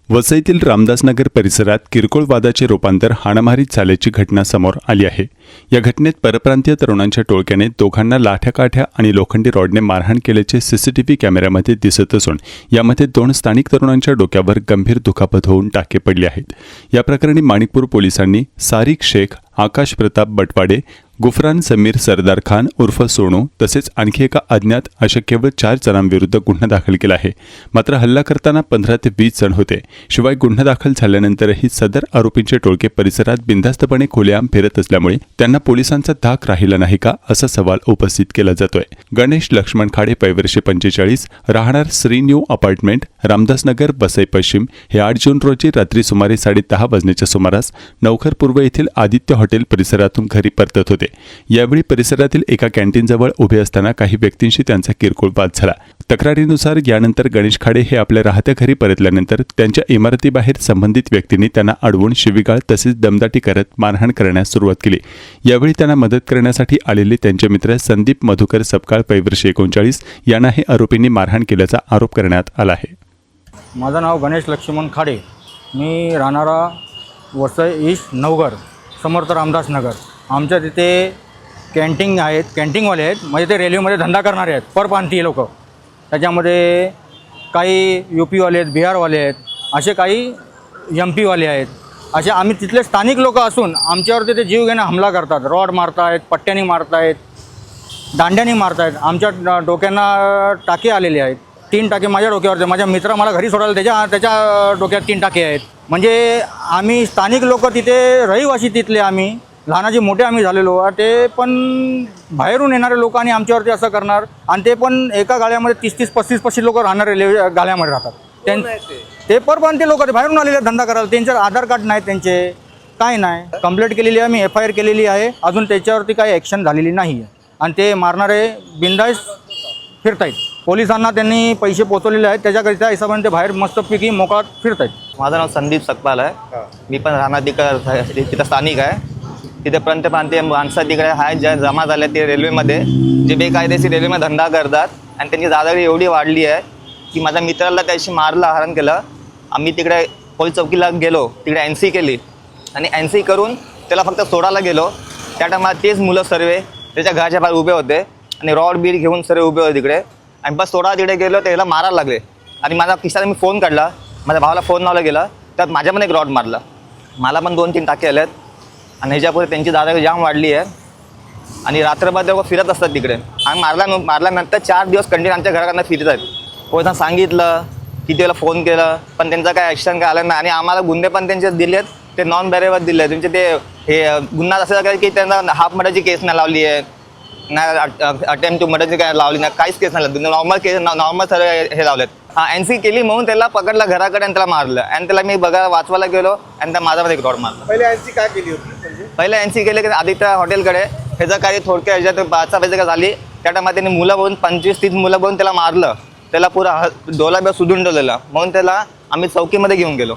वसईतील रामदासनगर परिसरात किरकोळ वादाचे रूपांतर हाणामारीत झाल्याची घटना समोर आली आहे। या घटनेत परप्रांतीय तरुणांच्या टोळक्याने दोघांना लाठ्याकाठ्या आणि लोखंडी रॉडने मारहाण केल्याचे सीसीटीव्ही कॅमेऱ्यामध्ये दिसत असून यामध्ये 2 स्थानिक तरुणांच्या डोक्यावर गंभीर दुखापत होऊन टाके पडले आहेत। या प्रकरणी माणिकपूर पोलिसांनी सारिक शेख, आकाश प्रताप बटवाडे, गुफरान समीर सरदार खान उर्फ सोनू तसेच आणखी एका अज्ञात अशा केवळ 4 जणांविरुद्ध गुन्हा दाखल केला आहे। मात्र हल्ला करताना 15 ते 20 जण होते। शिवाय गुन्हा दाखल झाल्यानंतरही सदर आरोपींचे टोळके परिसरात बिनधास्तपणे खुलेआम फिरत असल्यामुळे त्यांना पोलिसांचा धाक राहिला नाही का असा सवाल उपस्थित केला जातोय। गणेश लक्ष्मण खाडे, वय वर्षे 45, राहणार श्री न्यू अपार्टमेंट, रामदासनगर, वसई पश्चिम हे 8 जून रोजी रात्री सुमारे 10:30 वाजण्याच्या सुमारास नवखर पूर्व येथील आदित्य हॉटेल परिसरातून घरी परतत होते। यावेळी परिसरातील एका कॅन्टीनजवळ उभे असताना काही व्यक्तींशी त्यांचा किरकोळ वाद झाला। तक्रारीनुसार यानंतर गणेश खाडे हे आपल्या राहत्या घरी परतल्यानंतर त्यांच्या इमारतीबाहेर संबंधित व्यक्तींनी त्यांना अडवून शिवीगाळ तसेच दमदाटी करत मारहाण करण्यास सुरुवात केली। यावेळी त्यांना मदत करण्यासाठी आलेले त्यांचे मित्र संदीप मधुकर सपकाळ, वय वर्षे 39 यांना हे आरोपींनी मारहाण केल्याचा आरोप करण्यात आला आहे। माझं नाव गणेश लक्ष्मण खाडे, मी राहणारा वसई ईस्ट नवघर, समर्थ रामदासनगर। आमच्या तिथे कॅन्टीन आहेत, कॅन्टीनवाले आहेत, म्हणजे ते रेल्वेमध्ये धंदा करणारे आहेत, परप्रांतीय लोक। त्याच्यामध्ये काही UP-वाले आहेत, बिहारवाले आहेत, असे काही MP-वाले आहेत। असे आम्ही तिथले स्थानिक लोक असून आमच्यावरती ते जीव घेणं हमला करतात, रॉड मारतायत, पट्ट्याने मारतायत, दांड्याने मारतायत। आमच्या डोक्यांना टाके आलेले आहेत, 3 टाके माझ्या डोक्यावरती। माझ्या मित्र मला घरी सोडायला त्याच्या डोक्यात 3 टाके आहेत। म्हणजे आम्ही स्थानिक लोक तिथे रहिवासी तिथले, आम्ही लहानाचे मोठे आम्ही झालेलो, ते पण बाहेरून येणारे लोक आणि आमच्यावरती असं करणार। आणि ते पण एका गाड्यामध्ये 30-30, 35-35 लोक राहणारे गाड्यामध्ये राहतात। ते परप्रांतीय लोक, ते बाहेरून आलेले धंदा करायला, त्यांचे आधार कार्ड नाही, त्यांचे काय नाही। कंप्लेंट केलेली आहे, मी FIR केलेली आहे, अजून त्याच्यावरती काही ॲक्शन झालेली नाही आहे। आणि ते मारणारे बिंदास फिरतायत। पोलिसांना त्यांनी पैसे पोचवलेले आहेत, त्याच्याकरिता हिशोबाने ते बाहेर मस्तपैकी मोकळात फिरतायत। माझं नाव संदीप सकपाल आहे, मी पण राहणार तिथं स्थानिक आहे। तिथे प्रांतीय माणसं तिकडे आहेत, ज्या जमा झाल्या ते रेल्वेमध्ये, जे बेकायदेशीर रेल्वेमध्ये धंदा करतात। आणि त्यांची दादागिरी एवढी वाढली आहे की माझ्या मित्राला त्याशी मारलं, हरण केलं। आम्ही तिकडे पोलीस चौकीला गेलो, तिकडे NC केली आणि NC करून त्याला फक्त सोडायला गेलो। त्या टायमाला तेच मुलं सर्व त्याच्या घराच्या बाहेर उभे होते आणि रॉड बीड घेऊन सर्व उभे होते तिकडे। आणि बस सोडा तिकडे गेलो, त्याला मारायला लागले। आणि माझा खिशाला मी फोन काढला, माझ्या भावाला फोन लावला गेला, त्यात माझ्या पण एक रॉड मारला, मला पण 2-3 टाके आले आहेत। आणि ह्याच्यापुढे त्यांची दादागिरी जाम वाढली आहे आणि रात्रभर ते लोक फिरत असतात तिकडे। आणि मारल्यानंतर 4 दिवस कंटिन्यू आमच्या घराकडनं फिरत आहेत। पोलिसांना सांगितलं, किती वेळेला फोन केलं, पण त्यांचा काय ॲक्शन काय आलं नाही। आणि आम्हाला गुन्हे पण त्यांचे दिले आहेत, ते नॉन बॅरेवर दिले आहेत। त्यांचे ते हे गुन्हा असं काय की त्यांना हाफ मर्डरची केस नाही लावली आहे, नाही अटेम्प्ट टू मर्डरची काय लावली नाही, काहीच केस नाही, नॉर्मल केस, नॉर्मल सर्व हे लावलेत। NC केली म्हणून त्याला पकडला घराकडे आणि त्याला मारलं। आणि त्याला मी वाचवायला गेलो आणि त्या माझ्यामध्ये एक रॉड मारला। पहिले NC काय केली होती? पहिले NC केले की आदित्य हॉटेलकडे, ह्याचं काही थोडक्या ह्याच्यात बाचाबाची का झाली, त्या टायमात त्यांनी मुलं बघून 25-30 मुलं बघून त्याला मारलं, त्याला पुरा डोला सुधून ठेवलेला, म्हणून त्याला आम्ही चौकीमध्ये घेऊन गेलो।